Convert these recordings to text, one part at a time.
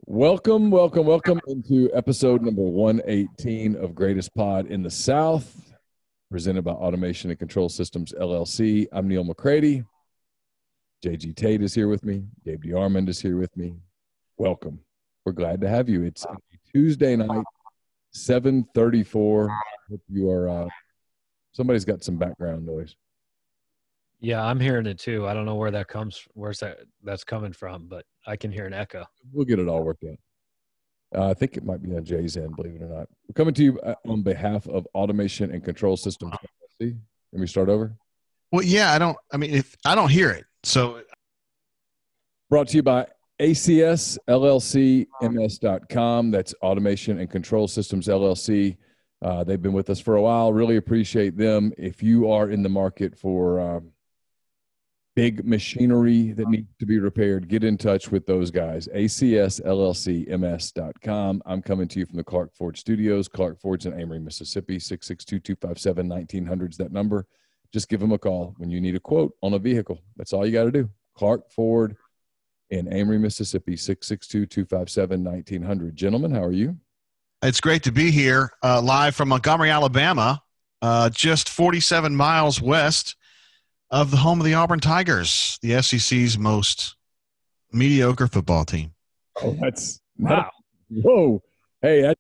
Welcome into episode number 118 of Greatest Pod in the South, presented by Automation and Control Systems, LLC. I'm Neil McCready. JG Tate is here with me. Dave DeArmond is here with me. Welcome. We're glad to have you. It's a Tuesday night, 7:34. Hope you are, somebody's got some background noise. Yeah, I'm hearing it too. I don't know where that's coming from, but I can hear an echo. We'll get it all worked out. I think it might be on Jay's end, believe it or not. We're coming to you on behalf of Automation and Control Systems. Let me start over. Well, yeah, if I don't hear it. So brought to you by ACS, LLC, MS.com. That's Automation and Control Systems, LLC. They've been with us for a while. Really appreciate them. If you are in the market for big machinery that needs to be repaired, get in touch with those guys. ACS, LLC, MS.com. I'm coming to you from the Clark Ford Studios. Clark Ford's in Amory, Mississippi. 662-257-1900 is that number. Just give them a call when you need a quote on a vehicle. That's all you got to do. Clark Ford in Amory, Mississippi. 662-257-1900. Gentlemen, how are you? It's great to be here live from Montgomery, Alabama, just 47 miles west of the home of the Auburn Tigers, the SEC's most mediocre football team. Oh, wow. Whoa. Hey,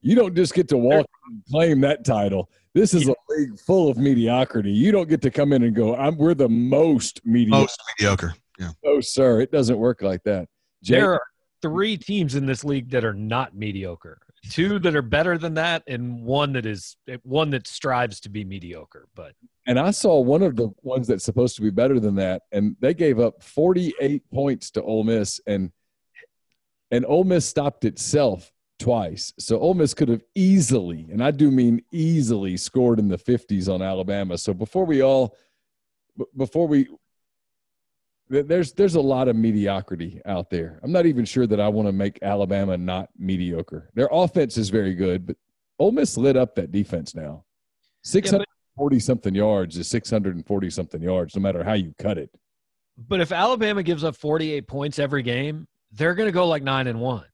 you don't just get to walk and claim that title. This is a league full of mediocrity. You don't get to come in and go, we're the most mediocre. Most mediocre. Yeah. Oh, sir. It doesn't work like that. There are 3 teams in this league that are not mediocre. 2 that are better than that, and one that strives to be mediocre. And I saw one of the ones that's supposed to be better than that, and they gave up 48 points to Ole Miss, and Ole Miss stopped itself twice. So Ole Miss could have easily, and I do mean easily, scored in the 50s on Alabama. So there's a lot of mediocrity out there. I'm not even sure that I want to make Alabama not mediocre. Their offense is very good, but Ole Miss lit up that defense now. 640-something yards is 640-something yards, no matter how you cut it. But if Alabama gives up 48 points every game, they're going to go like 9-1.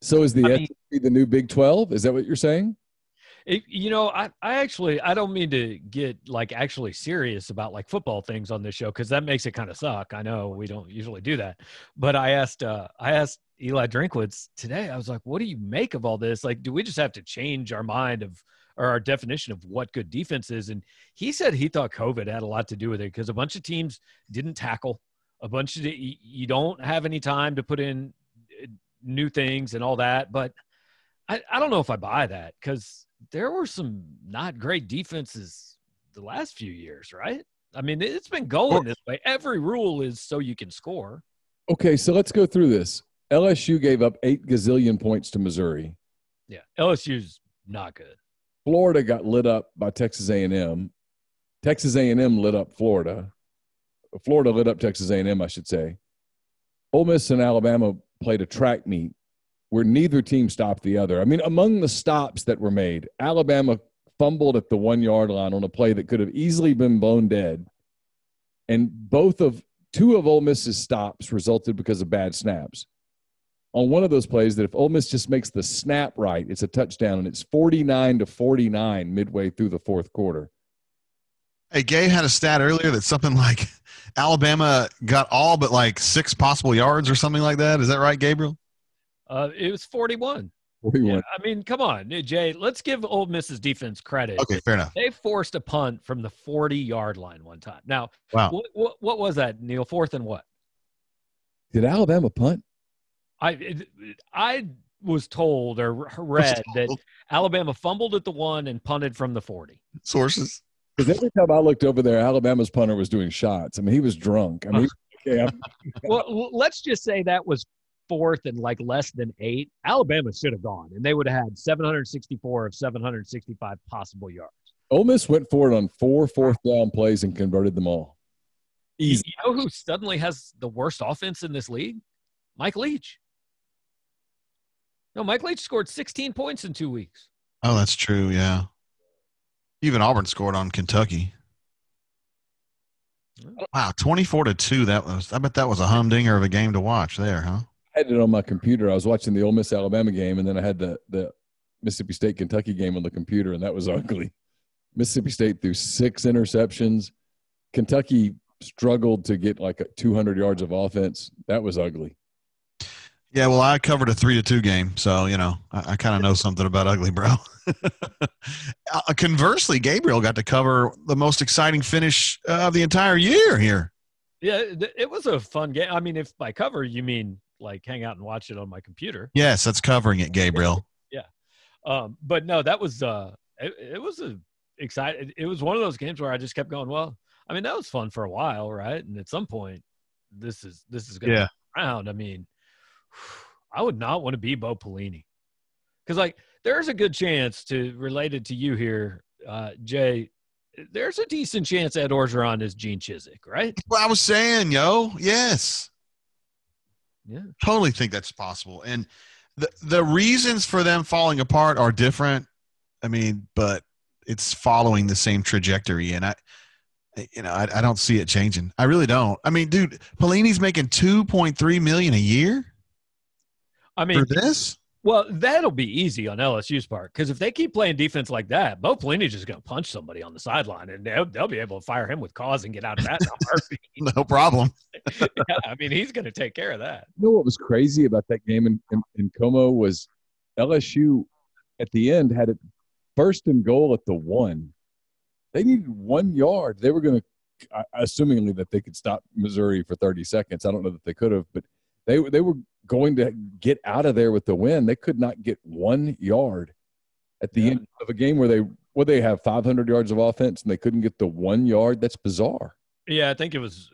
So is the SEC the new Big 12? Is that what you're saying? I don't mean to get actually serious about football things on this show, because that makes it kind of suck. I know we don't usually do that, but I asked Eli Drinkwitz today. I was like, "What do you make of all this? Do we just have to change our mind or our definition of what good defense is?" And he said he thought COVID had a lot to do with it, because a bunch of teams didn't tackle. You don't have any time to put in new things and all that. But I don't know if I buy that, because there were some not great defenses the last few years, right? I mean, it's been going this way. Every rule is so you can score. Okay, so let's go through this. LSU gave up 8 gazillion points to Missouri. Yeah, LSU's not good. Florida got lit up by Texas A&M. Texas A&M lit up Florida. Florida lit up Texas A&M, I should say. Ole Miss and Alabama played a track meet where neither team stopped the other. I mean, among the stops that were made, Alabama fumbled at the 1-yard line on a play that could have easily been blown dead. And 2 of Ole Miss's stops resulted because of bad snaps. On one of those plays that if Ole Miss just makes the snap right, it's a touchdown, and it's 49-49 midway through the fourth quarter. Hey, Gabe had a stat earlier that something like Alabama got all but 6 possible yards or something like that. Is that right, Gabriel? It was 41. 41. Yeah, I mean, come on, Jay. Let's give Ole Miss's defense credit. Okay, fair enough. They forced a punt from the 40-yard line one time. Now, wow. What was that, Neil? 4th and what? Did Alabama punt? I was told or read that Alabama fumbled at the 1 and punted from the 40. Sources. Because every time I looked over there, Alabama's punter was doing shots. I mean, he was drunk. I mean, well, let's just say that was 4th and less than 8. Alabama should have gone, and they would have had 764 of 765 possible yards. Ole Miss went for it on 4 fourth-down plays and converted them all. Easy. You know who suddenly has the worst offense in this league? Mike Leach. No, Mike Leach scored 16 points in 2 weeks. Oh, that's true, yeah. Even Auburn scored on Kentucky. Wow, 24-2. I bet that was a humdinger of a game to watch there, huh? had it on my computer. I was watching the Ole Miss Alabama game, and then I had the Mississippi State Kentucky game on the computer, and that was ugly. Mississippi State threw 6 interceptions. Kentucky struggled to get like 200 yards of offense. That was ugly. Yeah, well, I covered a 3-2 game, so I kind of know something about ugly, bro. Conversely, Gabriel got to cover the most exciting finish of the entire year here. Yeah, it was a fun game. I mean, if by cover you mean like hang out and watch it on my computer. Yes, that's covering it, Gabriel. Yeah, but no, that was it was exciting. It was one of those games where I just kept going. Well, I mean, that was fun for a while, right? And at some point, this is going to be around. I mean, I would not want to be Bo Pelini, because like there's a good chance related to you here, Jay. There's a decent chance Ed Orgeron is Gene Chizik, right? Well, I was saying, yes. Yeah. Totally think that's possible. And the reasons for them falling apart are different. I mean, but it's following the same trajectory. And I don't see it changing. I really don't. I mean, dude, Pelini's making $2.3 million a year. I mean, for this? Well, that'll be easy on LSU's part, because if they keep playing defense like that, Bo Pelini's just going to punch somebody on the sideline, and they'll be able to fire him with cause and get out of that in a heartbeat. No problem. Yeah, I mean, he's going to take care of that. You know what was crazy about that game in Como was LSU at the end had it first and goal at the 1. They needed 1 yard. They were going to, assumingly that they could stop Missouri for 30 seconds. I don't know that they could have, but they were going to get out of there with the win. They could not get 1 yard at the end of a game where they have 500 yards of offense and they couldn't get the 1 yard. That's bizarre. Yeah, I think it was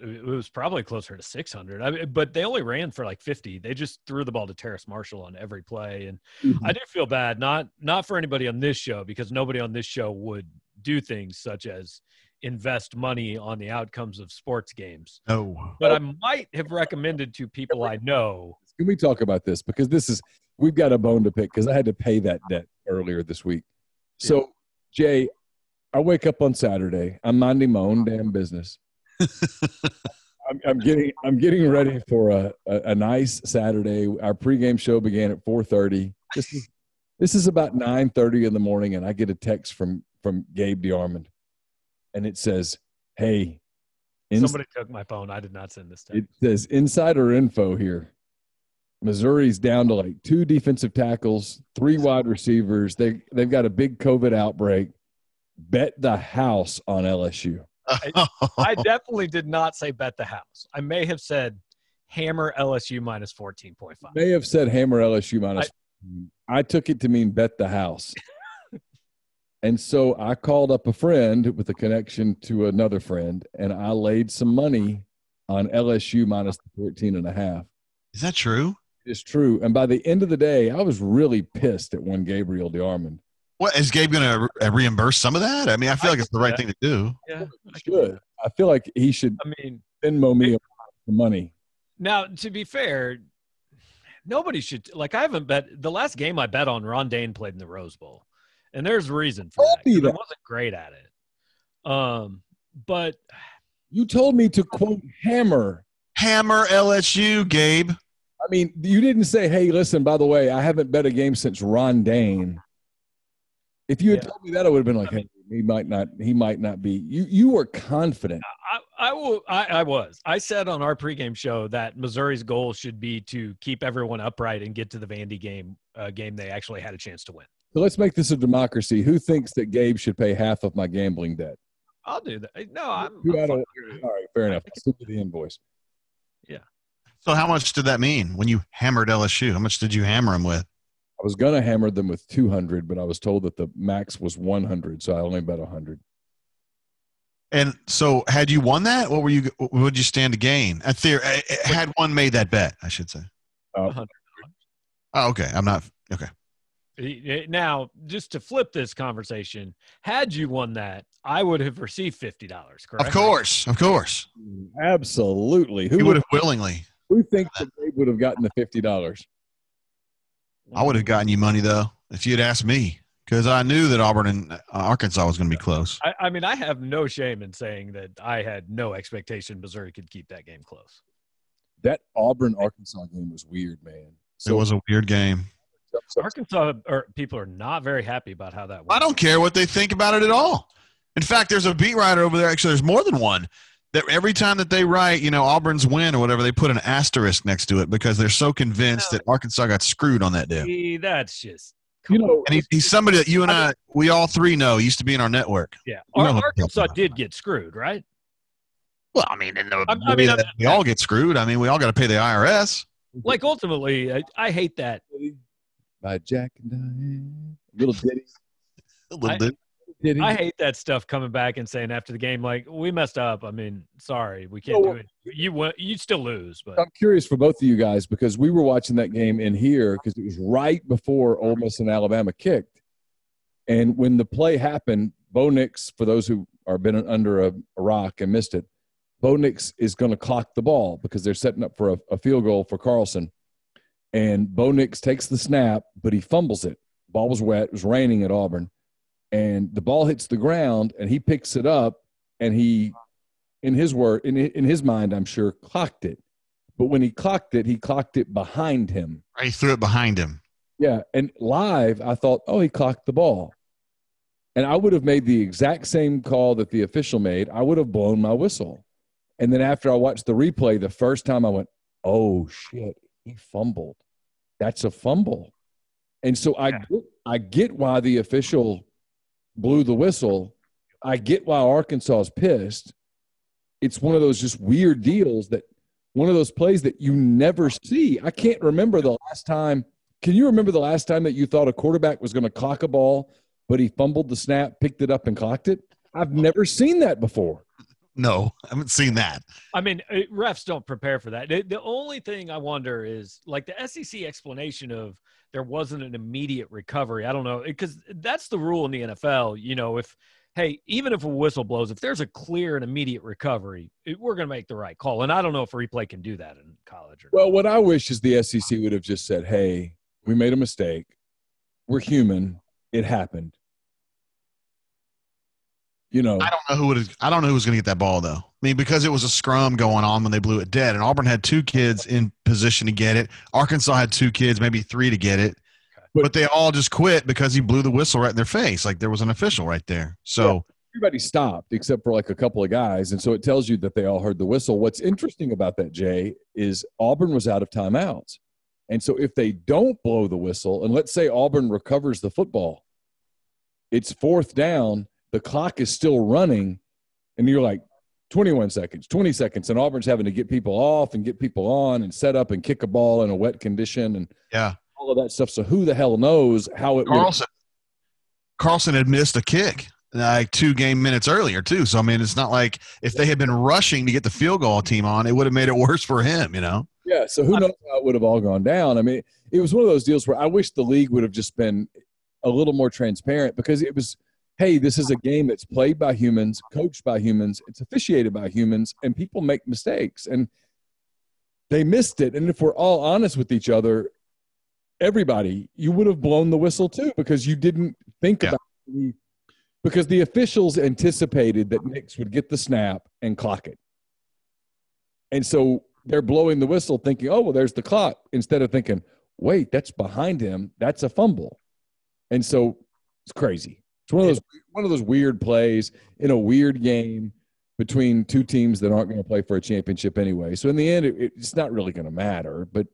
probably closer to 600. I mean, but they only ran for like 50. They just threw the ball to Terrace Marshall on every play, and I do feel bad, not for anybody on this show, because nobody on this show would do things such as invest money on the outcomes of sports games. No, but I might have recommended to people I know. Can we talk about this? Because we've got a bone to pick, because I had to pay that debt earlier this week. So, Jay, I wake up on Saturday. I'm minding my own damn business. I'm getting ready for a nice Saturday. Our pregame show began at 4:30. This is about 9:30 in the morning, and I get a text from Gabe DeArmond, and it says, "Hey, somebody took my phone. I did not send this text." It says insider info here. Missouri's down to like 2 defensive tackles, 3 wide receivers. They've got a big COVID outbreak. Bet the house on LSU. I definitely did not say bet the house. I may have said hammer LSU minus 14.5. May have said hammer LSU minus. I took it to mean bet the house. And so I called up a friend with a connection to another friend, and I laid some money on LSU minus 14.5. Is that true? It's true. And by the end of the day, I was really pissed at one Gabriel DeArmond. What, is Gabe going to reimburse some of that? I mean, I feel like it's the right thing to do. Yeah, he should. I feel like he should. I mean, Venmo me the money. Now, to be fair, nobody should. Like, I haven't bet. The last game I bet on, Ron Dane played in the Rose Bowl, and there's a reason for that. I wasn't great at it. But you told me to quote hammer LSU, Gabe. I mean, you didn't say, "Hey, listen, by the way, I haven't bet a game since Ron Dane." If you had told me that, I would have been like, "Hey, he might not be." You were confident. I was. I said on our pregame show that Missouri's goal should be to keep everyone upright and get to the Vandy game they actually had a chance to win. So let's make this a democracy. Who thinks that Gabe should pay half of my gambling debt? I'll do that. No, I'm all right, fair enough. I'll send you the invoice. Yeah. So how much did that mean when you hammered LSU? How much did you hammer them with? I was going to hammer them with 200, but I was told that the max was 100, so I only bet 100. And so had you won that, what would you stand to gain? Had one made that bet, I should say. $100. Oh, okay. I'm not – okay. Now, just to flip this conversation, had you won that, I would have received $50, correct? Of course. Absolutely. Who would have willingly? Who thinks that Gabe would have gotten the $50? I would have gotten you money, though, if you'd asked me, because I knew that Auburn and Arkansas was going to be close. I mean, I have no shame in saying that I had no expectation Missouri could keep that game close. That Auburn-Arkansas game was weird, man. It was a weird game. Arkansas people are not very happy about how that went. I don't care what they think about it at all. In fact, there's a beat writer over there. Actually, there's more than one. That every time that they write, Auburn's win or whatever, they put an asterisk next to it because they're so convinced that Arkansas got screwed on that day. See, that's just and he's somebody that you and we all three know used to be in our network. Yeah, Arkansas did get screwed, right? Well, I mean, we all get screwed. I mean, we all got to pay the IRS. Like ultimately, I hate that. By Jack and Diane, little ditty. I hate that stuff coming back and saying after the game, like, we messed up. I mean, sorry, we can't do it. You still lose. But I'm curious for both of you guys because we were watching that game in here because it was right before Ole Miss and Alabama kicked. And when the play happened, Bo Nix, for those who are been under a rock and missed it, Bo Nix is going to clock the ball because they're setting up for a field goal for Carlson. And Bo Nix takes the snap, but he fumbles it. Ball was wet. It was raining at Auburn. And the ball hits the ground, and he picks it up, and he, in his mind, I'm sure, clocked it. But when he clocked it behind him. He threw it behind him. Yeah, and live, I thought, oh, he clocked the ball. And I would have made the exact same call that the official made. I would have blown my whistle. And then after I watched the replay, the first time I went, oh, shit, he fumbled. That's a fumble. And so I get why the official blew the whistle. I get why Arkansas is pissed. It's one of those just weird deals one of those plays that you never see. I can't remember the last time. Can you remember the last time that you thought a quarterback was going to clock a ball, but he fumbled the snap, picked it up, and clocked it? I've never seen that before. No, I haven't seen that. I mean, refs don't prepare for that. The only thing I wonder is, like, the SEC explanation of there wasn't an immediate recovery. I don't know, because that's the rule in the NFL. Even if a whistle blows, if there's a clear and immediate recovery, we're going to make the right call. And I don't know if a replay can do that in college. Well, what I wish is the SEC would have just said, hey, we made a mistake. We're human. It happened. I don't know who was going to get that ball, though. I mean, because it was a scrum going on when they blew it dead, and Auburn had 2 kids in position to get it. Arkansas had 2 kids, maybe 3 to get it, but they all just quit because he blew the whistle right in their face. Like there was an official right there. So everybody stopped except for like a couple of guys, and so it tells you that they all heard the whistle. What's interesting about that, Jay, is Auburn was out of timeouts, and so if they don't blow the whistle, and let's say Auburn recovers the football, it's 4th down. The clock is still running, and you're like 21 seconds, 20 seconds, and Auburn's having to get people off and get people on and set up and kick a ball in a wet condition and all of that stuff. So who the hell knows how it Carlson had missed a kick like 2 game minutes earlier too. So, I mean, it's not like if they had been rushing to get the field goal team on, it would have made it worse for him, Yeah, so who knows how it would have all gone down. I mean, it was one of those deals where I wish the league would have just been a little more transparent because it was – hey, this is a game that's played by humans, coached by humans, it's officiated by humans, and people make mistakes. And they missed it. And if we're all honest with each other, everybody, you would have blown the whistle too because you didn't think about it. Because the officials anticipated that Nix would get the snap and clock it. And so they're blowing the whistle thinking, oh, well, there's the clock, instead of thinking, wait, that's behind him. That's a fumble. And so it's crazy. It's one of those weird plays in a weird game between 2 teams that aren't going to play for a championship anyway. So in the end, it's not really going to matter. But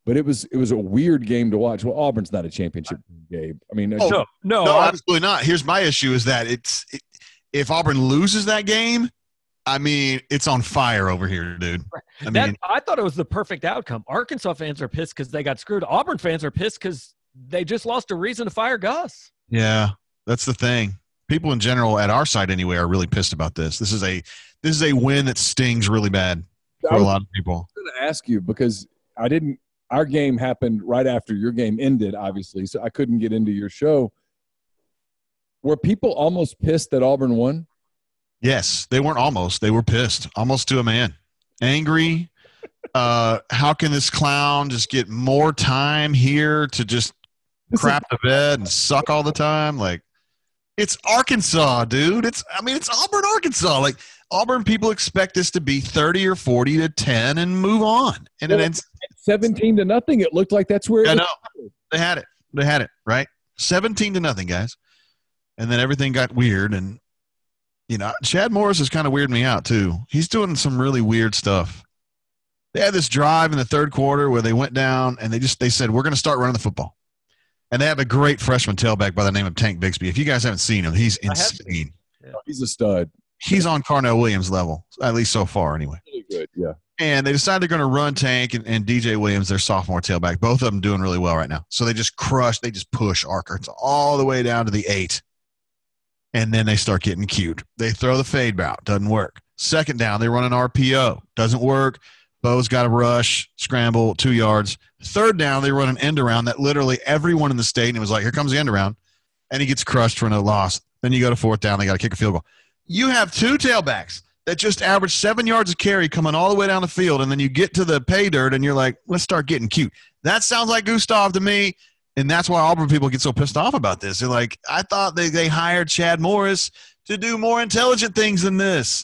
it was a weird game to watch. Well, Auburn's not a championship game. I mean, no, absolutely not. Here's my issue: is that if Auburn loses that game, I mean, it's on fire over here, dude. I thought it was the perfect outcome. Arkansas fans are pissed because they got screwed. Auburn fans are pissed because they just lost a reason to fire Gus. Yeah. That's the thing. People in general, at our side anyway, are really pissed about this. This is a win that stings really bad for a lot of people. I was going to ask you because our game happened right after your game ended, obviously, so I couldn't get into your show. Were people almost pissed that Auburn won? Yes, they weren't almost. They were pissed, almost to a man. Angry. How can this clown just get more time here to just crap the bed and suck all the time? Like, it's Arkansas, dude. It's Auburn, Arkansas. Like, Auburn people expect this to be 30 or 40 to 10 and move on. And then 17-0. It looked like that's where it I was. know. They had it, right? 17-0, guys. And then everything got weird. And, Chad Morris is kind of weirding me out, too. He's doing some really weird stuff. They had this drive in the third quarter where they went down and they said, we're going to start running the football. And they have a great freshman tailback by the name of Tank Bigsby. If you guys haven't seen him, he's insane. Yeah. He's a stud. He's on Carnell Williams level, at least so far anyway. Really good, yeah. And they decided they're going to run Tank and DJ Williams, their sophomore tailback. Both of them doing really well right now. So they just push Arkansas all the way down to the 8. And then they start getting cute. They throw the fade route. Doesn't work. Second down, they run an RPO. Doesn't work. Bo's got a rush, scramble, 2 yards. Third down, they run an end around that literally everyone in the stadium was like, here comes the end around. And he gets crushed for no loss. Then you go to fourth down, they got to kick a field goal. You have 2 tailbacks that just average 7 yards a carry coming all the way down the field, and then you get to the pay dirt, and you're like, let's start getting cute. That sounds like Gustav to me, and that's why Auburn people get so pissed off about this. They're like, I thought they hired Chad Morris to do more intelligent things than this.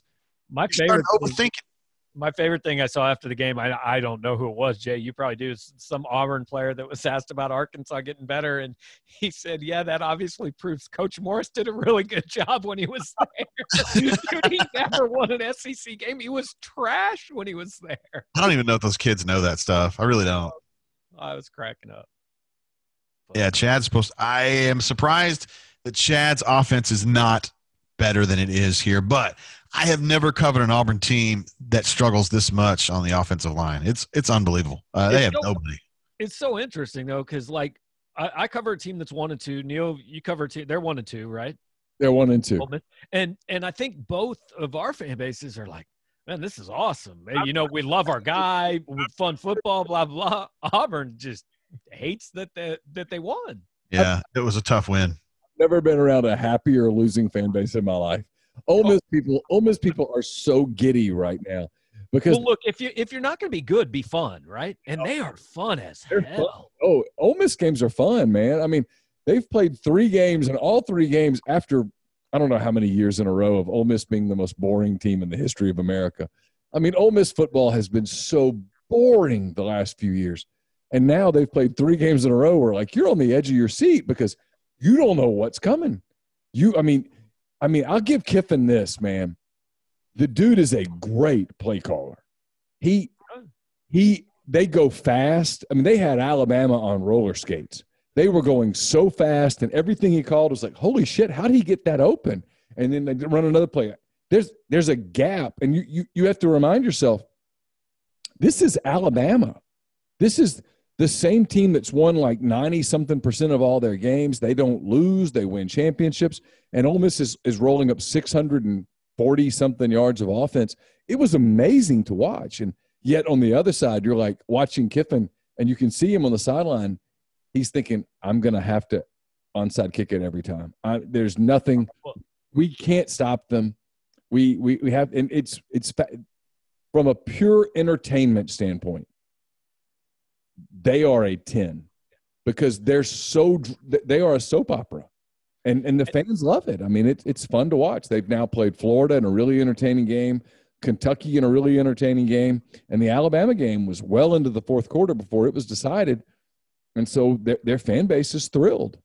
My favorite thing I saw after the game, I don't know who it was, Jay, you probably do, is some Auburn player that was asked about Arkansas getting better, and he said, yeah, that obviously proves Coach Morris did a really good job when he was there. Dude, he never won an SEC game. He was trash when he was there. I don't even know if those kids know that stuff. I really don't. I was cracking up. But, yeah, I am surprised that Chad's offense is not better than it is here, but I have never covered an Auburn team that struggles this much on the offensive line. It's unbelievable. They have nobody. It's so interesting though, because I cover a team that's 1-2. Neil, you cover a team. They're 1-2, right? They're 1-2. And I think both of our fan bases are like, man, this is awesome. We love our guy, fun football, blah blah. Auburn just hates that they won. Yeah, it was a tough win. Never been around a happier losing fan base in my life. Ole Miss people are so giddy right now because look, if you're not going to be good, be fun, right? And they are fun as hell. Fun. Oh, Ole Miss games are fun, man. I mean, they've played 3 games, and all 3 games after I don't know how many years in a row of Ole Miss being the most boring team in the history of America. I mean, Ole Miss football has been so boring the last few years, and now they've played 3 games in a row where like you're on the edge of your seat because you don't know what's coming. I mean, I'll give Kiffin this, man. The dude is a great play caller. They go fast. I mean, they had Alabama on roller skates. They were going so fast, and everything he called was like, holy shit, how did he get that open? And then they run another play. There's a gap, and you have to remind yourself, this is Alabama. This is the same team that's won like 90-something% of all their games. They don't lose. They win championships. And Ole Miss is rolling up 640-something yards of offense. It was amazing to watch. And yet on the other side, you're like watching Kiffin, and you can see him on the sideline. He's thinking, I'm going to have to onside kick it every time. There's nothing. We can't stop them. We have – and it's from a pure entertainment standpoint, they are a 10 because they are a soap opera, and the fans love it. I mean, it's fun to watch. They've now played Florida in a really entertaining game, Kentucky in a really entertaining game, and the Alabama game was well into the fourth quarter before it was decided, and so their fan base is thrilled.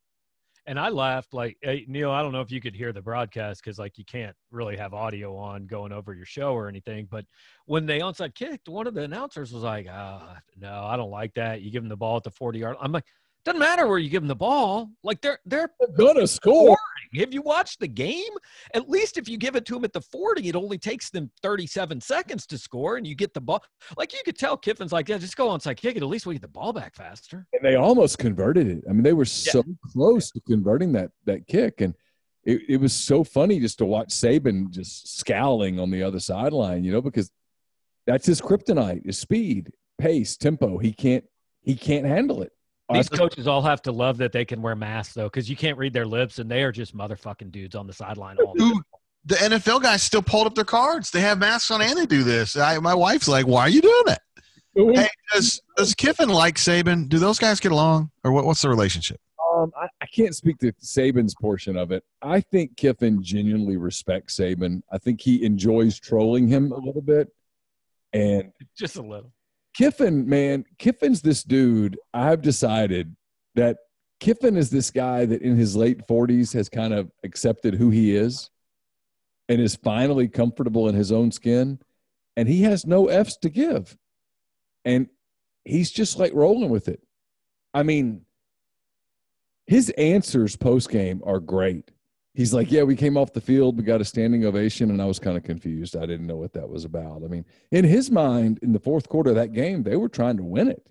And I laughed like, hey, Neil, I don't know if you could hear the broadcast because like you can't really have audio on going over your show or anything. But when they onside kicked, one of the announcers was like, no, I don't like that. You give them the ball at the 40-yard. I'm like, doesn't matter where you give them the ball. Like they're gonna score. Have you watched the game? At least if you give it to them at the 40, it only takes them 37 seconds to score, and you get the ball. Like you could tell Kiffin's like, yeah, just go onside kick it. At least we get the ball back faster. And they almost converted it. I mean, they were so close to converting that kick, and it was so funny just to watch Saban just scowling on the other sideline, because that's his kryptonite: is speed, pace, tempo. He can't handle it. These coaches all have to love that they can wear masks, though, because you can't read their lips, and they are just motherfucking dudes on the sideline all the time. The NFL guys still pulled up their cards. They have masks on, and they do this. My wife's like, why are you doing that? Hey, does Kiffin like Saban? Do those guys get along, or what's the relationship? I can't speak to Saban's portion of it. I think Kiffin genuinely respects Saban. I think he enjoys trolling him a little bit. And just a little. Kiffin, man, Kiffin's this dude. I've decided that Kiffin is this guy that in his late 40s has kind of accepted who he is and is finally comfortable in his own skin. And he has no F's to give. And he's just like rolling with it. I mean, his answers post-game are great. He's like, yeah, we came off the field, we got a standing ovation, and I was kind of confused. I didn't know what that was about. I mean, in his mind, in the fourth quarter of that game, they were trying to win it.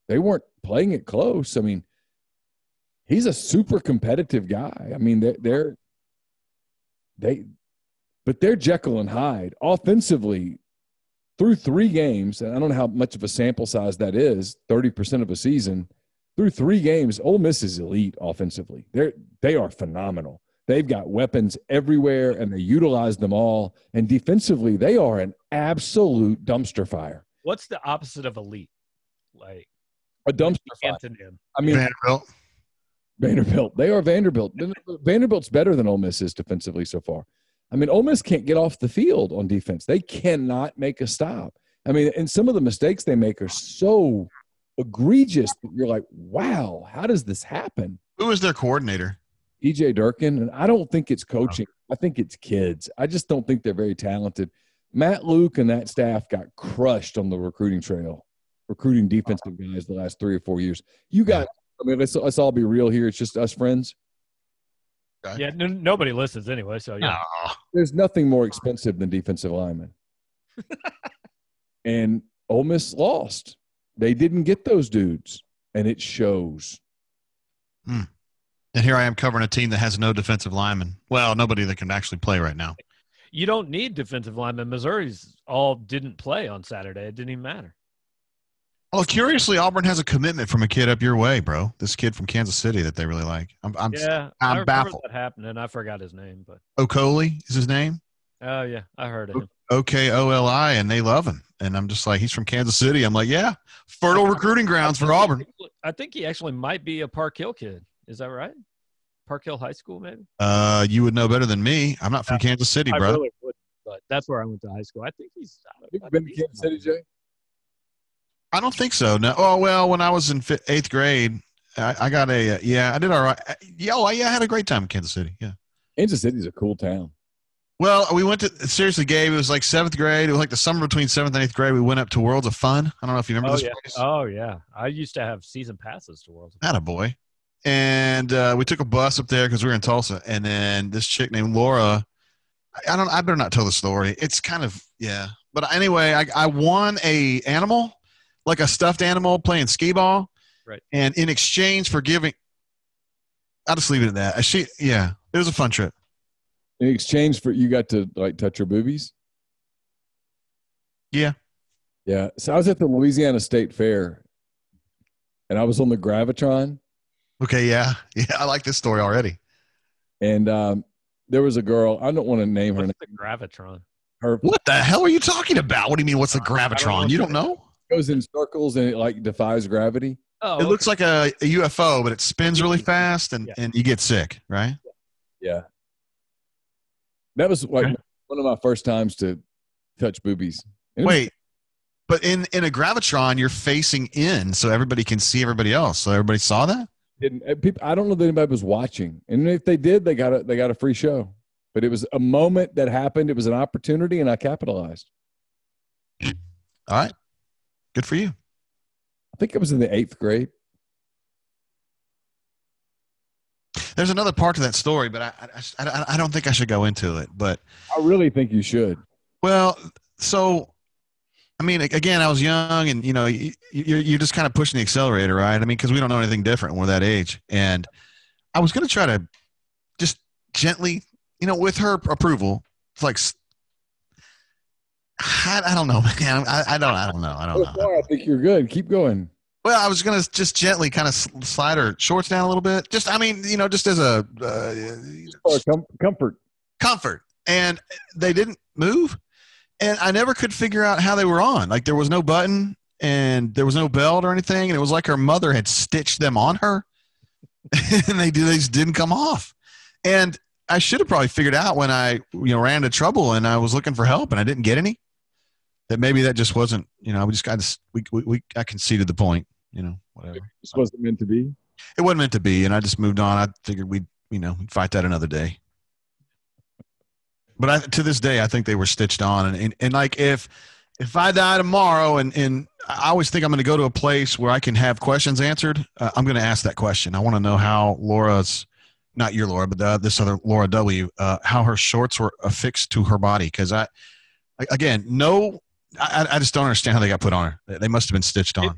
They weren't playing it close. I mean, he's a super competitive guy. I mean, but they're Jekyll and Hyde. Offensively, through 3 games, and I don't know how much of a sample size that is, 30% of a season, through 3 games, Ole Miss is elite offensively. They are phenomenal. They've got weapons everywhere, and they utilize them all. And defensively, they are an absolute dumpster fire. What's the opposite of elite? Like a dumpster fire. Antonym. I mean, Vanderbilt. They are Vanderbilt. Vanderbilt's better than Ole Miss is defensively so far. I mean, Ole Miss can't get off the field on defense. They cannot make a stop. I mean, and some of the mistakes they make are so egregious that you're like, wow, how does this happen? Who is their coordinator? EJ Durkin, and I don't think it's coaching. I think it's kids. I just don't think they're very talented. Matt Luke and that staff got crushed on the recruiting trail, recruiting defensive guys the last 3 or 4 years. You got – I mean, let's all be real here. It's just us friends. Okay. Yeah, nobody listens anyway, so yeah. There's nothing more expensive than defensive linemen. And Ole Miss lost. They didn't get those dudes, and it shows. And here I am covering a team that has no defensive linemen. Well, nobody that can actually play right now. You don't need defensive linemen. Missouri's all didn't play on Saturday. It didn't even matter. Well, curiously, Auburn has a commitment from a kid up your way, bro. This kid from Kansas City that they really like. I'm baffled. That happened, and I forgot his name, but Okoli is his name. Oh yeah, I heard of him. Okoli, and they love him. And I'm just like, he's from Kansas City. I'm like, yeah, fertile recruiting grounds for Auburn. I think he actually might be a Park Hill kid. Is that right? Park Hill High School, maybe? You would know better than me. I'm not from Kansas City, bro. I really would, but that's where I went to high school. I think he's – You've been to Kansas City, Jay? I don't think so. No. Oh, well, when I was in 8th grade, I got I did all right. I had a great time in Kansas City, yeah. Kansas City's a cool town. Well, we went to – seriously, Gabe, it was like 7th grade. It was like the summer between 7th and 8th grade. We went up to Worlds of Fun. I don't know if you remember this place. Oh, yeah. I used to have season passes to Worlds of Fun. Attaboy. And we took a bus up there because we were in Tulsa. And then this chick named Laura – I better not tell the story. It's kind of – yeah. But anyway, I won a animal, like a stuffed animal playing skee ball. Right. And in exchange for giving – I'll just leave it at that. It was a fun trip. In exchange for you got to like touch her boobies? Yeah. Yeah. So I was at the Louisiana State Fair and I was on the Gravitron. Okay, yeah. Yeah, I like this story already. And there was a girl, I don't want to name her name. The Gravitron? What the hell are you talking about? What do you mean, what's the Gravitron? You don't know? It goes in circles and it like defies gravity. Oh, it looks like a UFO, but it spins really fast and you get sick, right? Yeah. That was like one of my first times to touch boobies. Wait, but in a Gravitron, you're facing in so everybody can see everybody else. So everybody saw that? I don't know that anybody was watching. And if they did, they got a free show. But it was a moment that happened. It was an opportunity, and I capitalized. All right. Good for you. I think it was in the 8th grade. There's another part to that story, but I don't think I should go into it. But I really think you should. Well, so I mean, again, I was young, and you're just kind of pushing the accelerator, right? I mean, because we don't know anything different when we're that age. And I was going to try to just gently, with her approval, it's like I don't know, man. I don't know. I think you're good. Keep going. Well, I was going to just gently kind of slide her shorts down a little bit. Just as a comfort. Comfort. And they didn't move. And I never could figure out how they were on. Like there was no button and there was no belt or anything. And it was like her mother had stitched them on her. and they just didn't come off. And I should have probably figured out when I ran into trouble and I was looking for help and I didn't get any, that maybe that just wasn't, I conceded the point, whatever. This wasn't meant to be. It wasn't meant to be, and I just moved on. I figured we'd fight that another day. But to this day, I think they were stitched on. And like if I die tomorrow, and I always think I'm going to go to a place where I can have questions answered, I'm going to ask that question. I want to know how Laura's, not your Laura, but this other Laura W., how her shorts were affixed to her body. Because I just don't understand how they got put on her. They must have been stitched on.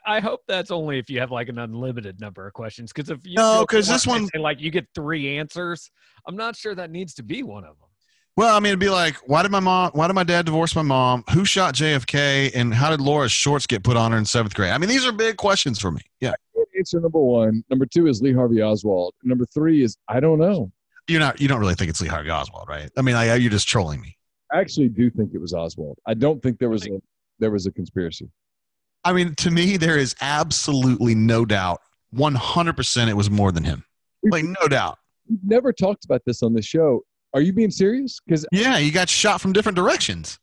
I hope that's only if you have like an unlimited number of questions. Because if you this one, like you get 3 answers, I'm not sure that needs to be one of them. Well, I mean, it'd be like, why did my dad divorce my mom? Who shot JFK? And how did Laura's shorts get put on her in 7th grade? I mean, these are big questions for me. Yeah. Answer number 1. Number 2 is Lee Harvey Oswald. Number 3 is I don't know. You don't really think it's Lee Harvey Oswald, right? I mean, you're just trolling me. I actually do think it was Oswald. I don't think there was a conspiracy. I mean, to me, there is absolutely no doubt. 100% it was more than him. Like, no doubt. We've never talked about this on the show. Are you being serious? Because you got shot from different directions.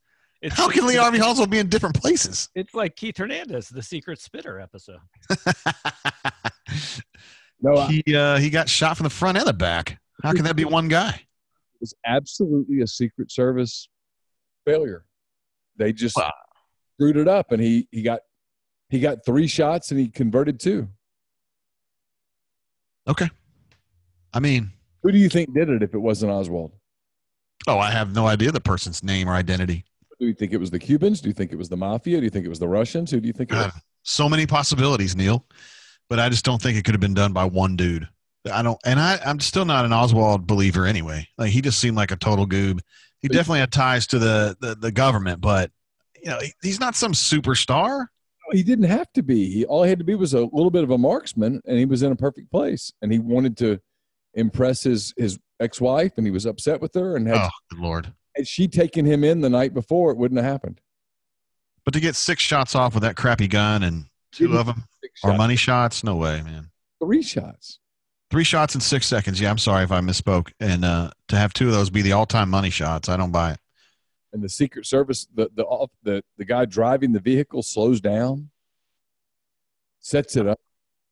How can Lee Harvey Oswald be in different places? It's like Keith Hernandez, the Secret Spitter episode. No, he got shot from the front and the back. How can that be one guy? It was absolutely a Secret Service failure. They just screwed it up, and he got 3 shots and he converted 2. Okay. I mean, who do you think did it if it wasn't Oswald? Oh, I have no idea the person's name or identity. Do you think it was the Cubans? Do you think it was the mafia? Do you think it was the Russians? Who do you think it was? So many possibilities, Neil, but I just don't think it could have been done by one dude. I'm still not an Oswald believer anyway. Like, he just seemed like a total goob. He definitely had ties to the government, but he's not some superstar. He didn't have to be. All he had to be was a little bit of a marksman, and he was in a perfect place. And he wanted to impress his ex-wife, and he was upset with her. And good Lord. Had she taken him in the night before, it wouldn't have happened. But to get 6 shots off with that crappy gun and 2 of them are money shots, no way, man. 3 shots. 3 shots in 6 seconds. Yeah, I'm sorry if I misspoke. And to have 2 of those be the all-time money shots, I don't buy it. And the Secret Service, the guy driving the vehicle slows down, sets it up.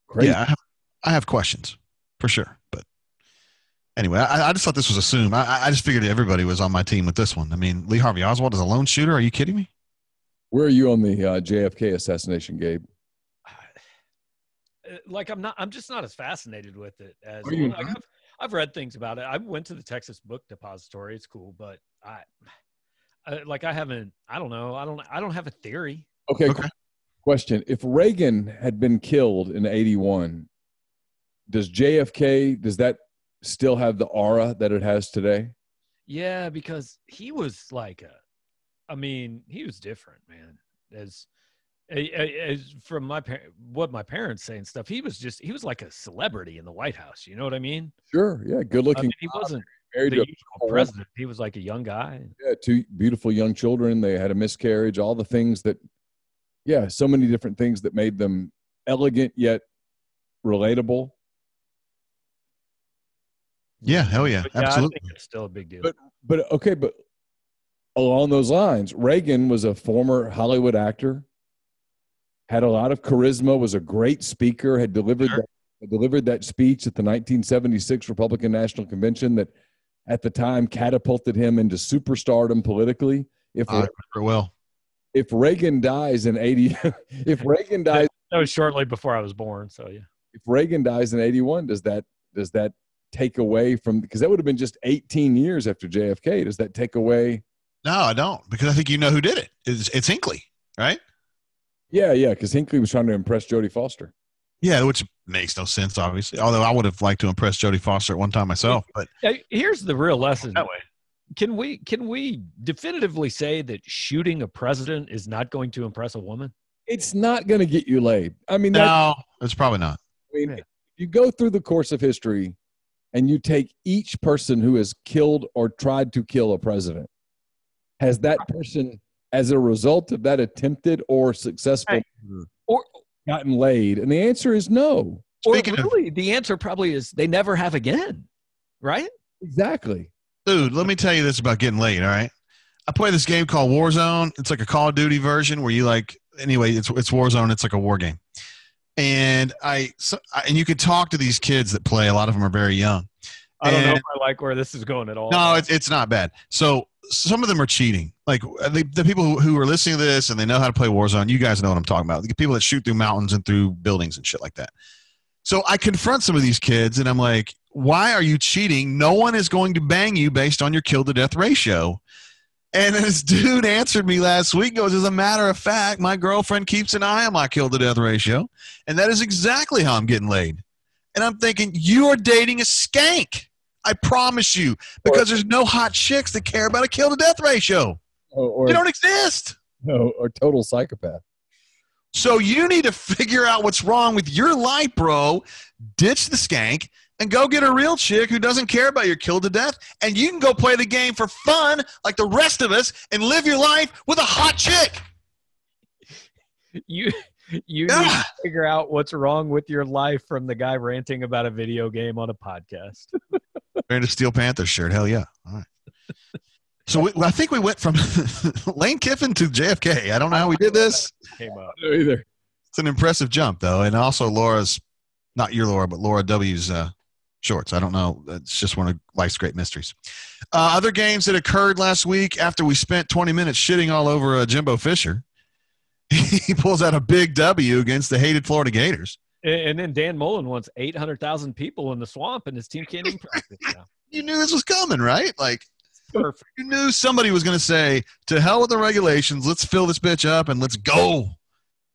Crazy. Yeah, I have questions for sure. But anyway, I just thought this was assumed. I just figured everybody was on my team with this one. I mean, Lee Harvey Oswald is a lone shooter. Are you kidding me? Where are you on the JFK assassination, Gabe? Like, I'm just not as fascinated with it as I've read things about it. I went to the Texas Book Depository. It's cool, but I don't know. I don't have a theory. Okay. Question. If Reagan had been killed in 81, does that still have the aura that it has today? Yeah, because he was like he was different, man. As from what my parents say and stuff, he was like a celebrity in the White House. You know what I mean? Sure. Yeah. Good looking. He wasn't married to a president. He was like a young guy. Yeah. 2 beautiful young children. They had a miscarriage. All the things that, so many different things that made them elegant yet relatable. Yeah. Hell yeah. Absolutely. I think it's still a big deal. But along those lines, Reagan was a former Hollywood actor, had a lot of charisma, was a great speaker, had delivered that speech at the 1976 Republican National Convention that at the time catapulted him into superstardom politically. If Reagan dies in 80, that was shortly before I was born. So yeah, if Reagan dies in 81, does that take away from, because that would have been just 18 years after JFK. Does that take away? No, I don't, because I think you know who did it. It's Hinckley, right? Yeah, because Hinckley was trying to impress Jodie Foster. Yeah, which makes no sense, obviously. Although I would have liked to impress Jodie Foster at one time myself. But here's the real lesson. That way, can we definitively say that shooting a president is not going to impress a woman? It's not going to get you laid. I mean, no, it's probably not. I mean, if you go through the course of history and you take each person who has killed or tried to kill a president, has that person, as a result of that attempted or successful or gotten laid? And the answer is no. Speaking of, really, the answer probably is they never have again, right? Exactly. dude, let me tell you this about getting late. All right, I play this game called Warzone. It's like a Call of Duty version where you anyway, it's Warzone. It's like a war game, and and you could talk to these kids that play. A lot of them are very young. I don't know if I like where this is going at all. No, it's not bad. So some of them are cheating. Like the people who are listening to this and they know how to play Warzone, you guys know what I'm talking about. The people that shoot through mountains and through buildings and shit like that. So I confront some of these kids and I'm like, why are you cheating? No one is going to bang you based on your kill to death ratio. And this dude answered me last week, goes, as a matter of fact, my girlfriend keeps an eye on my kill to death ratio. And that is exactly how I'm getting laid. And I'm thinking, you are dating a skank. I promise you, because there's no hot chicks that care about a kill to death ratio. Or They don't exist. no, or total psychopath. So you need to figure out what's wrong with your life, bro. Ditch the skank and go get a real chick who doesn't care about your kill to death. And you can go play the game for fun like the rest of us and live your life with a hot chick. You need to figure out what's wrong with your life from the guy ranting about a video game on a podcast. Wearing a Steel Panther shirt. Hell yeah. All right. So I think we went from Lane Kiffin to JFK. I don't know how we did this. Came up. No, either. It's an impressive jump, though. And also Laura's, not your Laura, but Laura W's shorts. I don't know. It's just one of life's great mysteries. Other games that occurred last week after we spent 20 minutes shitting all over Jimbo Fisher. He pulls out a big W against the hated Florida Gators. And then Dan Mullen wants 800,000 people in the swamp, and his team can't even practice now. You knew this was coming, right? Like, Perfect. you knew somebody was going to say, to hell with the regulations, let's fill this bitch up and let's go.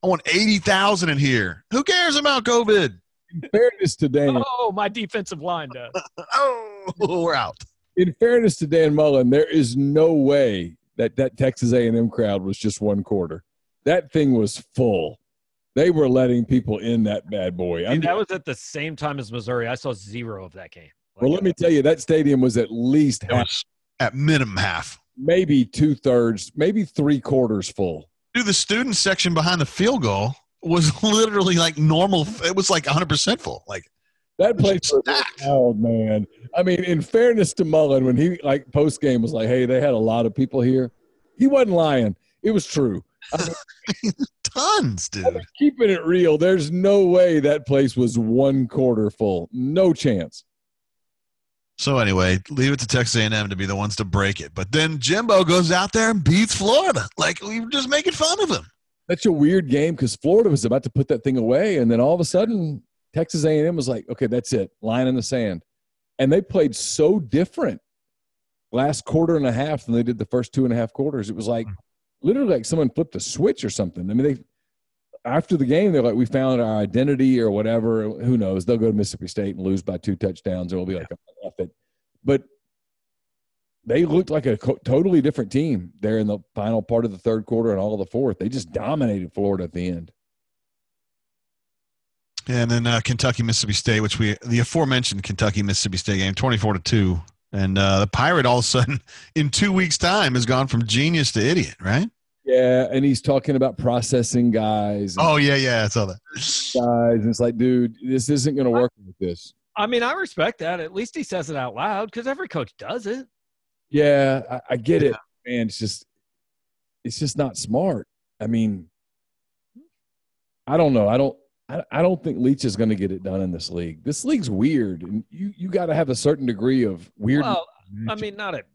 I want 80,000 in here. Who cares about COVID? In fairness to Dan, Oh, my defensive line does. Oh, we're out. in fairness to Dan Mullen, there is no way that Texas A&M crowd was just one quarter. That thing was full. They were letting people in that bad boy. And that was at the same time as Missouri. I saw zero of that game. Well, let me tell you, that stadium was at least It half, was at minimum half. maybe 2/3, maybe 3/4 full. Dude, the student section behind the field goal was literally like normal. It was like 100% full. Like, That place was stacked. oh man. I mean, in fairness to Mullen, when he post game was like, "Hey, they had a lot of people here," he wasn't lying. It was true. I mean, Tons, dude. keeping it real, there's no way that place was 1/4 full. No chance. So anyway, leave it to Texas A&M to be the ones to break it. But then Jimbo goes out there and beats Florida. Like, we were just making fun of him. Such a weird game because Florida was about to put that thing away, and then all of a sudden, Texas A&M was like, "Okay, that's it, line in the sand," and they played so different last quarter and a half than they did the first 2.5 quarters. It was like literally like someone flipped a switch or something. I mean, after the game, they're like, "We found our identity," or whatever. Who knows? They'll go to Mississippi State and lose by 2 touchdowns, or it'll be like, "Off it." But they looked like a totally different team there in the final part of the third quarter and all of the fourth. They just dominated Florida at the end. And then Kentucky, Mississippi State, the aforementioned Kentucky, Mississippi State game, 24-2. And the Pirate all of a sudden in 2 weeks' time has gone from genius to idiot, right? Yeah, and he's talking about processing guys. Oh, yeah, I saw that. Guys, and it's like, dude, this isn't going to work with this. I mean, I respect that. At least he says it out loud because every coach does it. Yeah, I get it, man. It's just not smart. I mean, I don't know. I don't think Leach is going to get it done in this league. This league's weird, and you got to have a certain degree of weird. Well, I mean, not at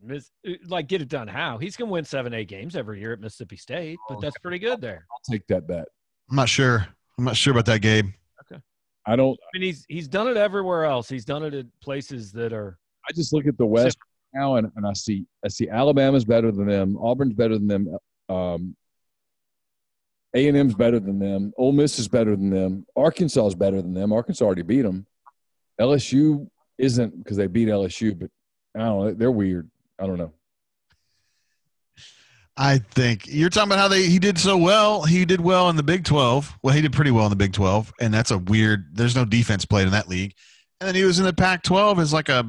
like get it done. How he's going to win 7-8 games every year at Mississippi State, but that's pretty good there. I'll take that bet. I'm not sure about that, Gabe. Okay. I mean, he's done it everywhere else. He's done it at places that are. I just look at the West now, and I see Alabama's better than them, Auburn's better than them, A&M's better than them, Ole Miss is better than them, Arkansas is better than them. Arkansas already beat them. LSU isn't because they beat LSU, but I don't know. They're weird. I don't know. I think you're talking about how he did so well. He did well in the Big 12. Well, he did pretty well in the Big 12, and that's a weird – there's no defense played in that league. And then he was in the Pac-12 as like a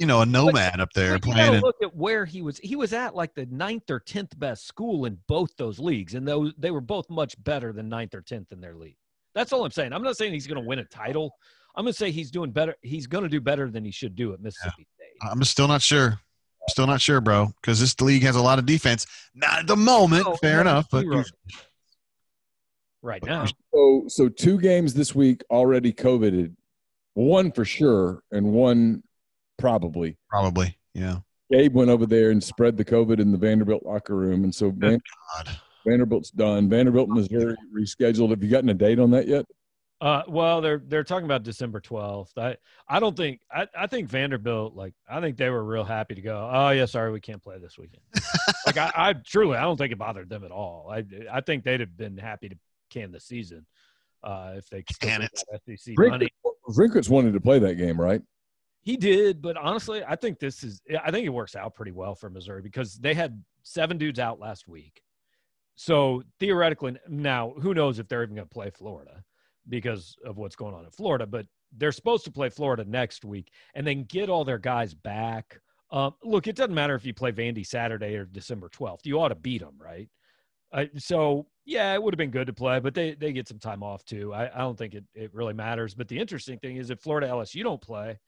nomad up there But you playing. gotta look at where he was. He was at like the 9th or 10th best school in both those leagues, and they were both much better than 9th or 10th in their league. That's all I'm saying. I'm not saying he's going to win a title. I'm going to say he's doing better. He's going to do better than he should do at Mississippi State. I'm still not sure. Still not sure, bro, because this league has a lot of defense. Not at the moment, fair enough, but right now. So 2 games this week already COVIDed. 1 for sure, and 1 probably. Probably, yeah. Gabe went over there and spread the COVID in the Vanderbilt locker room, and so Vanderbilt's done. Vanderbilt, Missouri rescheduled. Have you gotten a date on that yet? Well, they're talking about December 12th. I think Vanderbilt, I think they were real happy to go. Oh yeah, sorry, we can't play this weekend. I truly, I don't think it bothered them at all. I think they'd have been happy to can the season if they still get that SEC money. Rinkertz wanted to play that game, right? He did, but honestly, I think it works out pretty well for Missouri because they had 7 dudes out last week. So theoretically, now who knows if they're even going to play Florida because of what's going on in Florida, but they're supposed to play Florida next week and then get all their guys back. Look, it doesn't matter if you play Vandy Saturday or December 12th. You ought to beat them, right? So, yeah, it would have been good to play, but they get some time off too. I don't think it really matters. But the interesting thing is if Florida LSU don't play,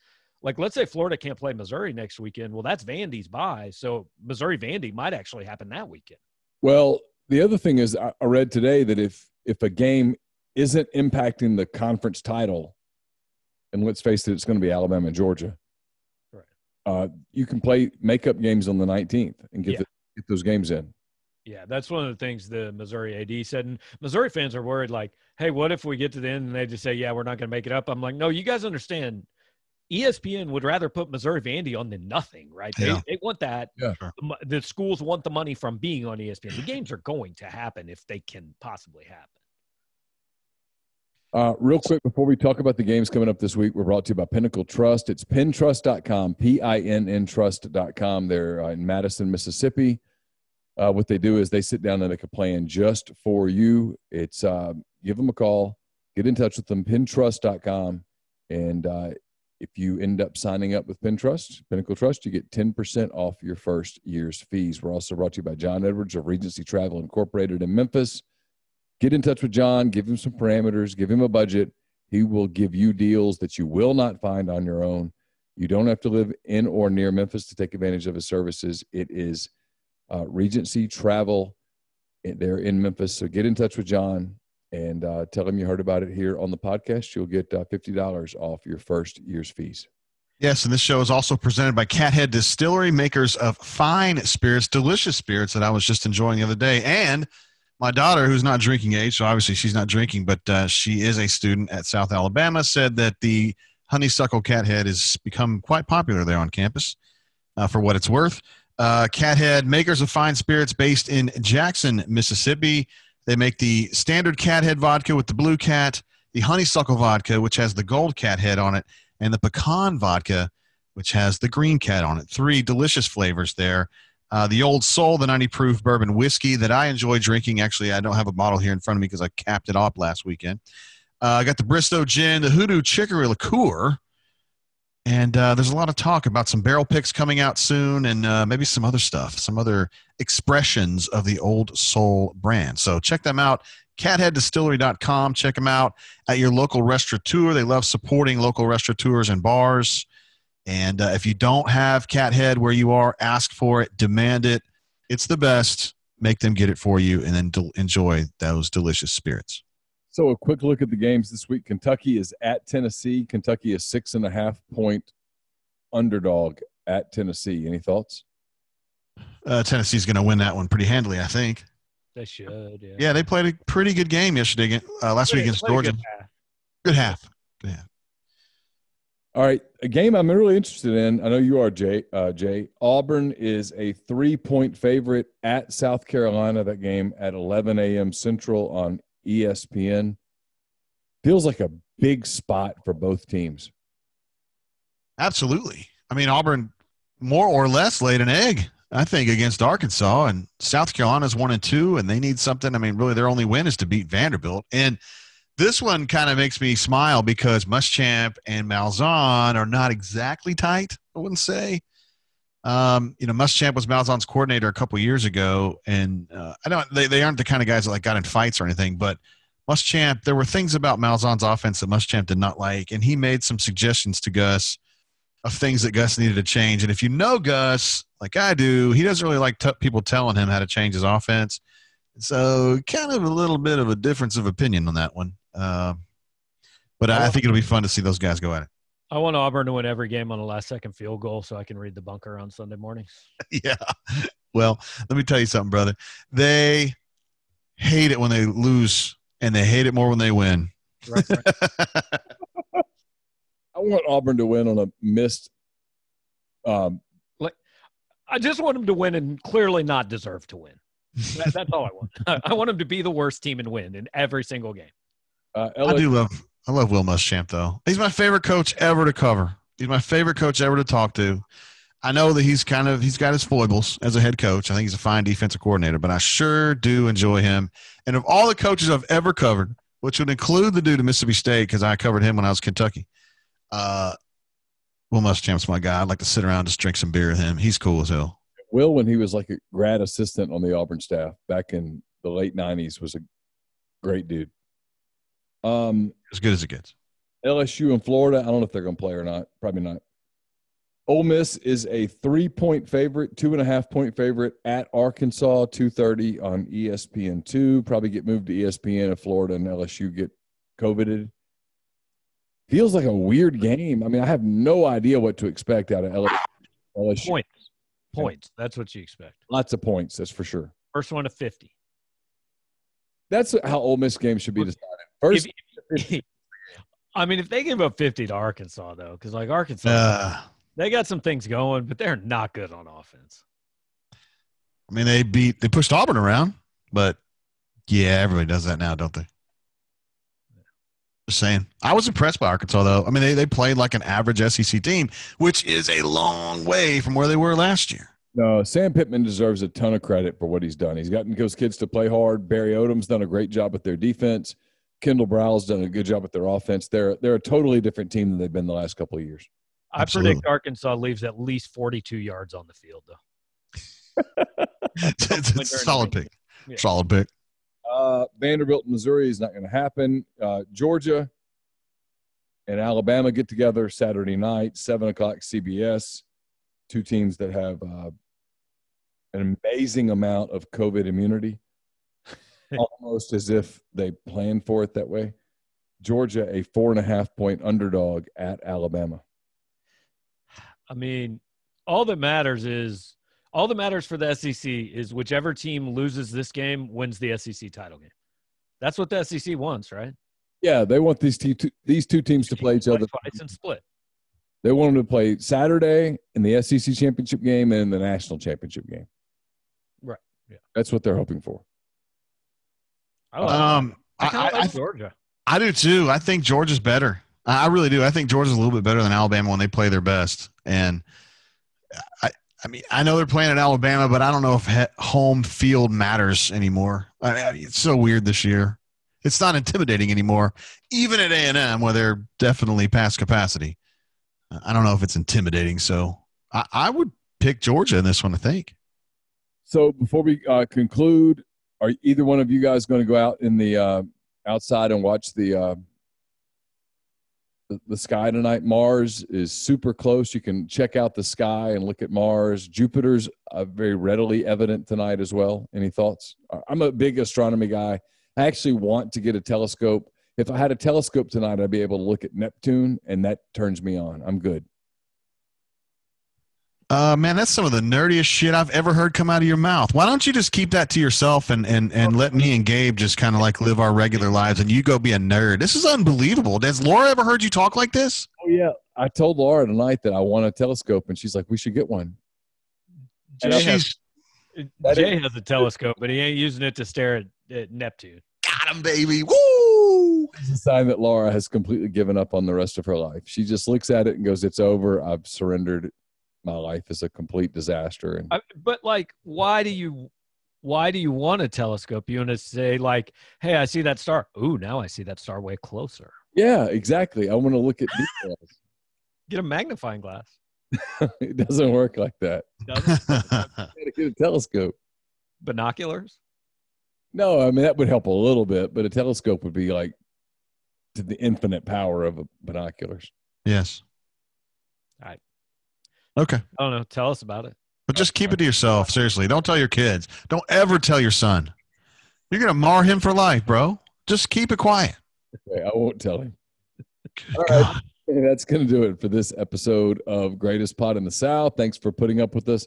let's say Florida can't play Missouri next weekend. Well, that's Vandy's bye. So Missouri-Vandy might actually happen that weekend. Well, the other thing is I read today that if a game isn't impacting the conference title, and let's face it, it's going to be Alabama and Georgia. Right. You can play makeup games on the 19th and get those games in. Yeah, that's one of the things the Missouri AD said. And Missouri fans are worried, hey, what if we get to the end and they just say, yeah, we're not going to make it up? I'm like, no, you guys understand. ESPN would rather put Missouri-Vandy on than nothing, right? Yeah. They want that. Yeah, sure. The schools want the money from being on ESPN. The games are going to happen if they can possibly happen. Real quick, before we talk about the games coming up this week, we're brought to you by Pinnacle Trust. It's pintrust.com, PINN trust.com. They're in Madison, Mississippi. What they do is they sit down and make a plan just for you. It's give them a call, get in touch with them, pintrust.com. And if you end up signing up with Pinnacle Trust, you get 10% off your first year's fees. We're also brought to you by John Edwards of Regency Travel Incorporated in Memphis. Get in touch with John, give him some parameters, give him a budget. He will give you deals that you will not find on your own. You don't have to live in or near Memphis to take advantage of his services. It is Regency Travel. They're in Memphis. So get in touch with John and tell him you heard about it here on the podcast. You'll get $50 off your first year's fees. Yes, and this show is also presented by Cathead Distillery, makers of fine spirits, delicious spirits that I was just enjoying the other day. And my daughter, who's not drinking age, so obviously she's not drinking, but she is a student at South Alabama, said that the honeysuckle Cathead has become quite popular there on campus for what it's worth. Cathead, makers of fine spirits based in Jackson, Mississippi. They make the standard Cathead vodka with the blue cat, the honeysuckle vodka, which has the gold cat head on it, and the pecan vodka, which has the green cat on it. 3 delicious flavors there. The Old Soul, the 90 proof bourbon whiskey that I enjoy drinking. Actually, I don't have a bottle here in front of me because I capped it off last weekend. I got the Bristow Gin, the Hoodoo Chicory Liqueur. And there's a lot of talk about some barrel picks coming out soon and maybe some other stuff, some other expressions of the Old Soul brand. So check them out, catheaddistillery.com. Check them out at your local restaurateur. They love supporting local restaurateurs and bars. And if you don't have Cathead where you are, ask for it, demand it. It's the best. Make them get it for you and then enjoy those delicious spirits. So a quick look at the games this week. Kentucky is at Tennessee. Kentucky is 6.5-point underdog at Tennessee. Any thoughts? Tennessee's going to win that one pretty handily, I think. They should, yeah. Yeah, they played a pretty good game yesterday, last week against Georgia. Good half. All right, a game I'm really interested in. I know you are, Jay. Auburn is a 3-point favorite at South Carolina. That game at 11 a.m. Central on ESPN. Feels like a big spot for both teams. Absolutely. I mean, Auburn more or less laid an egg, I think, against Arkansas, and South Carolina's 1-2, and they need something. I mean, really, their only win is to beat Vanderbilt. And this one kind of makes me smile because Muschamp and Malzahn are not exactly tight, I wouldn't say. Muschamp was Malzahn's coordinator a couple years ago, and I don't. They aren't the kind of guys that got in fights or anything. But Muschamp, there were things about Malzahn's offense that Muschamp did not like, and he made some suggestions to Gus of things that Gus needed to change. And if you know Gus, like I do, he doesn't really like people telling him how to change his offense. So kind of a little bit of a difference of opinion on that one. But I think it'll be fun to see those guys go at it. I want Auburn to win every game on a last-second field goal so I can read the bunker on Sunday mornings. Yeah. Well, let me tell you something, brother. They hate it when they lose, and they hate it more when they win. Right. I want Auburn to win on a missed. I just want them to win and clearly not deserve to win. That's all I want. I want them to be the worst team and win in every single game. I love Will Muschamp, though. He's my favorite coach ever to cover. He's my favorite coach ever to talk to. I know that he's got his foibles as a head coach. I think he's a fine defensive coordinator, but I sure do enjoy him. And of all the coaches I've ever covered, which would include the dude at Mississippi State because I covered him when I was in Kentucky, Will Muschamp's my guy. I'd like to sit around and just drink some beer with him. He's cool as hell. Will, when he was like a grad assistant on the Auburn staff back in the late 90s, was a great dude. As good as it gets. LSU in Florida, I don't know if they're going to play or not. Probably not. Ole Miss is a 3-point favorite, 2.5-point favorite at Arkansas, 2:30 on ESPN2. Probably get moved to ESPN if Florida and LSU get COVIDed. Feels like a weird game. I mean, I have no idea what to expect out of LSU. Points. That's what you expect. Lots of points, that's for sure. First one to 50. That's how Ole Miss games should be decided. First, if they give up 50 to Arkansas, though, because like Arkansas, they got some things going, but they're not good on offense. I mean, they pushed Auburn around, but yeah, everybody does that now, don't they? Just saying. I was impressed by Arkansas, though. I mean, they played like an average SEC team, which is a long way from where they were last year. No, Sam Pittman deserves a ton of credit for what he's done. He's gotten those kids to play hard. Barry Odom's done a great job with their defense. Kendall Browell's done a good job with their offense. They're a totally different team than they've been the last couple of years. I predict Arkansas leaves at least 42 yards on the field, though. It's a solid pick. Yeah. Solid pick. Vanderbilt, Missouri is not going to happen. Georgia and Alabama get together Saturday night, 7 o'clock CBS. Two teams that have an amazing amount of COVID immunity, almost as if they planned for it that way. Georgia, a 4.5-point underdog at Alabama. I mean, all that matters for the SEC is whichever team loses this game wins the SEC title game. That's what the SEC wants, right? Yeah, they want these two teams to play each other twice and split. They want them to play Saturday in the SEC championship game and in the national championship game. Right. Yeah. That's what they're hoping for. I like Georgia. I do too. I think Georgia's better. I really do. I think Georgia's a little bit better than Alabama when they play their best. And I mean, I know they're playing at Alabama, but I don't know if home field matters anymore. I mean, it's so weird this year. It's not intimidating anymore, even at A&M where they're definitely past capacity. I don't know if it's intimidating, so I would pick Georgia in this one, I think. So before we conclude, are either one of you guys going to go out in the outside and watch the sky tonight? Mars is super close. You can check out the sky and look at Mars. Jupiter's very readily evident tonight as well. Any thoughts? I'm a big astronomy guy. I actually want to get a telescope. If I had a telescope tonight, I'd be able to look at Neptune, and that turns me on. I'm good. Man, that's some of the nerdiest shit I've ever heard come out of your mouth. Why don't you just keep that to yourself and let me and Gabe just kind of like live our regular lives and you go be a nerd? This is unbelievable. Has Laura ever heard you talk like this? Oh, yeah. I told Laura tonight that I want a telescope, and she's like, we should get one. Jay has a telescope, but he ain't using it to stare at Neptune. Got him, baby. Woo! It's a sign that Laura has completely given up on the rest of her life. She just looks at it and goes, it's over. I've surrendered. My life is a complete disaster. And but like, why do you want a telescope? You want to say like, hey, I see that star. Ooh, now I see that star way closer. Yeah, exactly. I want to look at details. Get a magnifying glass. It doesn't work like that. Doesn't? You gotta get a telescope. Binoculars? No, I mean, that would help a little bit, but a telescope would be like to the infinite power of binoculars. Yes. All right. Okay. I don't know. Tell us about it. But just keep it to yourself. Seriously. Don't tell your kids. Don't ever tell your son. You're going to mar him for life, bro. Just keep it quiet. Okay, I won't tell him. Good All God. right. That's going to do it for this episode of Greatest Pod in the South. Thanks for putting up with us.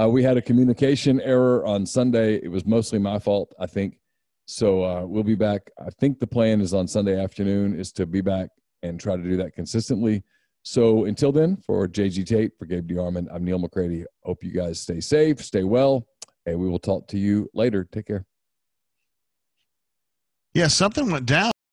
We had a communication error on Sunday. It was mostly my fault, I think. So we'll be back. I think the plan is on Sunday afternoon is to be back and try to do that consistently. So until then, for JG Tate, for Gabe DeArmond, I'm Neil McCready. Hope you guys stay safe, stay well, and we will talk to you later. Take care. Yeah, something went down.